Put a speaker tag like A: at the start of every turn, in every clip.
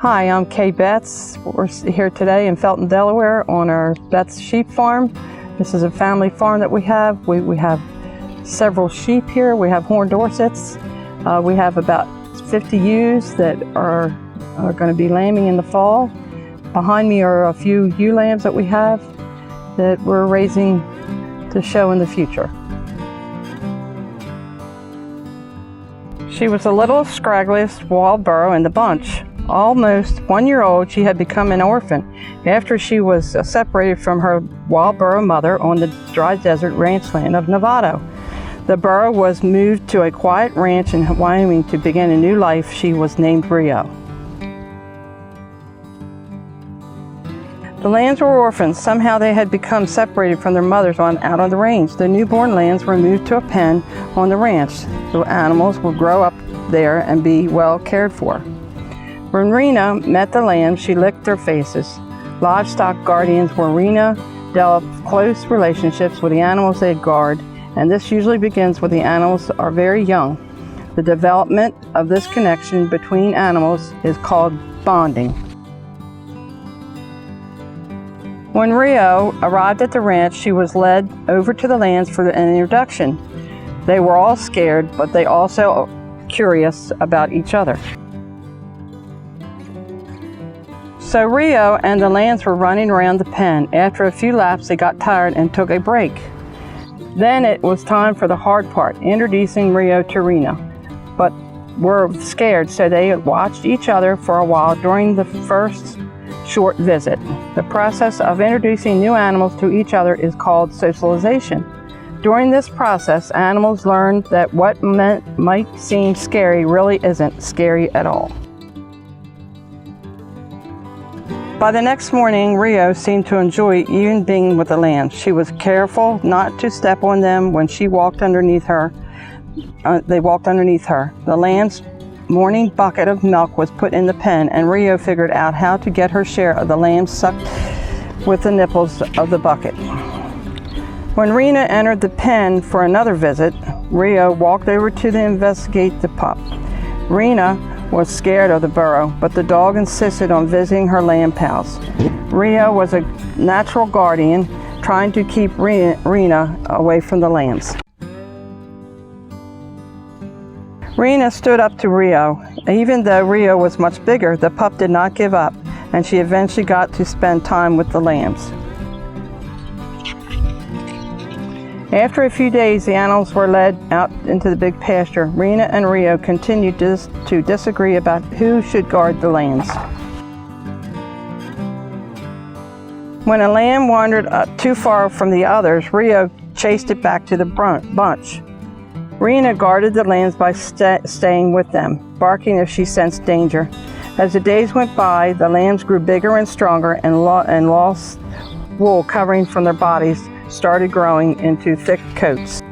A: Hi, I'm Kay Betts. We're here today in Felton, Delaware on our Betts sheep farm. This is a family farm that we have. We have several sheep here. We have horned Dorsets. We have about 50 ewes that are going to be lambing in the fall. Behind me are a few ewe lambs that we have that we're raising to show in the future. She was the littlest, scraggliest wild burro in the bunch. Almost 1 year old, she had become an orphan after she was separated from her wild burro mother on the dry desert ranch land of Novato. The burro was moved to a quiet ranch in Wyoming to begin a new life. She was named Rio. The lambs were orphans. Somehow they had become separated from their mothers out on the range. The newborn lambs were moved to a pen on the ranch. The animals would grow up there and be well cared for. When Rena met the lambs, she licked their faces. Livestock guardians where Rena developed close relationships with the animals they guard, and this usually begins when the animals are very young. The development of this connection between animals is called bonding. When Rio arrived at the ranch, she was led over to the lambs for an introduction. They were all scared, but they also curious about each other. So Rio and the lambs were running around the pen. After a few laps, they got tired and took a break. Then it was time for the hard part, introducing Rio to Rena. But were scared, so they watched each other for a while during the first short visit. The process of introducing new animals to each other is called socialization. During this process, animals learn that what might seem scary really isn't scary at all. By the next morning, Rio seemed to enjoy even being with the lambs. She was careful not to step on them when she walked underneath her. They walked underneath her. The lamb's morning bucket of milk was put in the pen, and Rio figured out how to get her share of the lambs sucked with the nipples of the bucket. When Rena entered the pen for another visit, Rio walked over to investigate the pup. Rena was scared of the burro, but the dog insisted on visiting her lamb pals. Rio was a natural guardian, trying to keep Rena away from the lambs. Rena stood up to Rio. Even though Rio was much bigger, the pup did not give up, and she eventually got to spend time with the lambs. After a few days, the animals were led out into the big pasture. Rena and Rio continued to disagree about who should guard the lambs. When a lamb wandered too far from the others, Rio chased it back to the bunch. Rena guarded the lambs by staying with them, barking if she sensed danger. As the days went by, the lambs grew bigger and stronger, and lost wool covering from their bodies started growing into thick coats.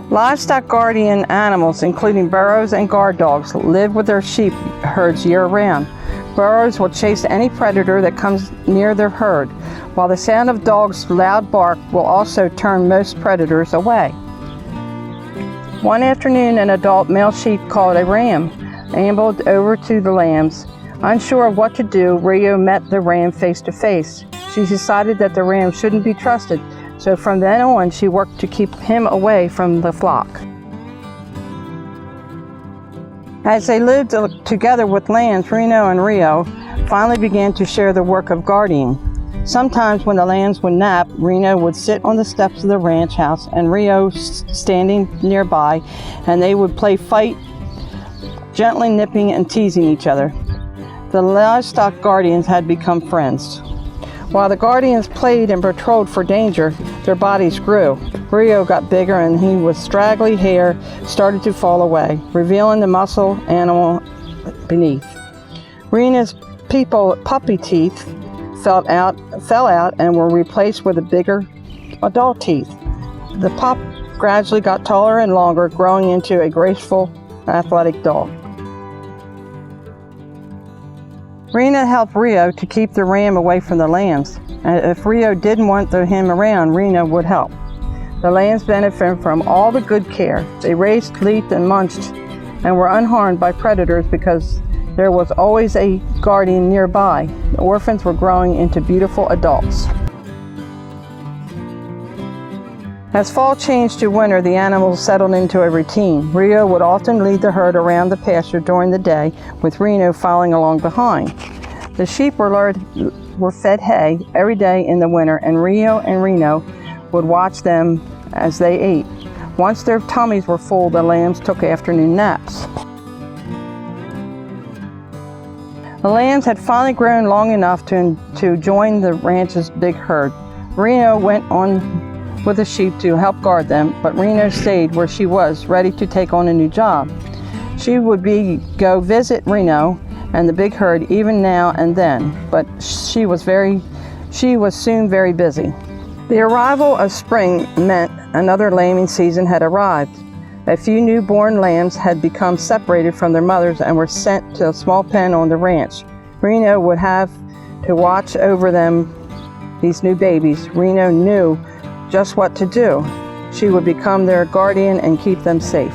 A: Livestock guardian animals, including burros and guard dogs, live with their sheep herds year-round. Burros will chase any predator that comes near their herd, while the sound of dogs' loud bark will also turn most predators away. One afternoon, an adult male sheep called a ram ambled over to the lambs. Unsure of what to do, Rio met the ram face to face. She decided that the ram shouldn't be trusted, so from then on she worked to keep him away from the flock. As they lived together with lambs, Reno and Rio finally began to share the work of guarding. Sometimes when the lambs would nap, Reno would sit on the steps of the ranch house and Rio standing nearby, and they would play fight, gently nipping and teasing each other. The livestock guardians had become friends. While the guardians played and patrolled for danger, their bodies grew. Rio got bigger and his straggly hair started to fall away, revealing the muscle animal beneath. Rena's puppy teeth fell out and were replaced with bigger adult teeth. The pup gradually got taller and longer, growing into a graceful, athletic dog. Rena helped Rio to keep the ram away from the lambs. And if Rio didn't want him around, Rena would help. The lambs benefited from all the good care. They raced, leaped, and munched and were unharmed by predators because there was always a guardian nearby. The orphans were growing into beautiful adults. As fall changed to winter, the animals settled into a routine. Rio would often lead the herd around the pasture during the day, with Reno following along behind. The sheep were fed hay every day in the winter, and Rio and Reno would watch them as they ate. Once their tummies were full, the lambs took afternoon naps. The lambs had finally grown long enough to join the ranch's big herd. Reno went on with the sheep to help guard them, but Reno stayed where she was, ready to take on a new job. She would go visit Reno and the big herd even now and then, but she was soon very busy. The arrival of spring meant another lambing season had arrived. A few newborn lambs had become separated from their mothers and were sent to a small pen on the ranch. Reno would have to watch over them, these new babies. Reno knew just what to do. She would become their guardian and keep them safe.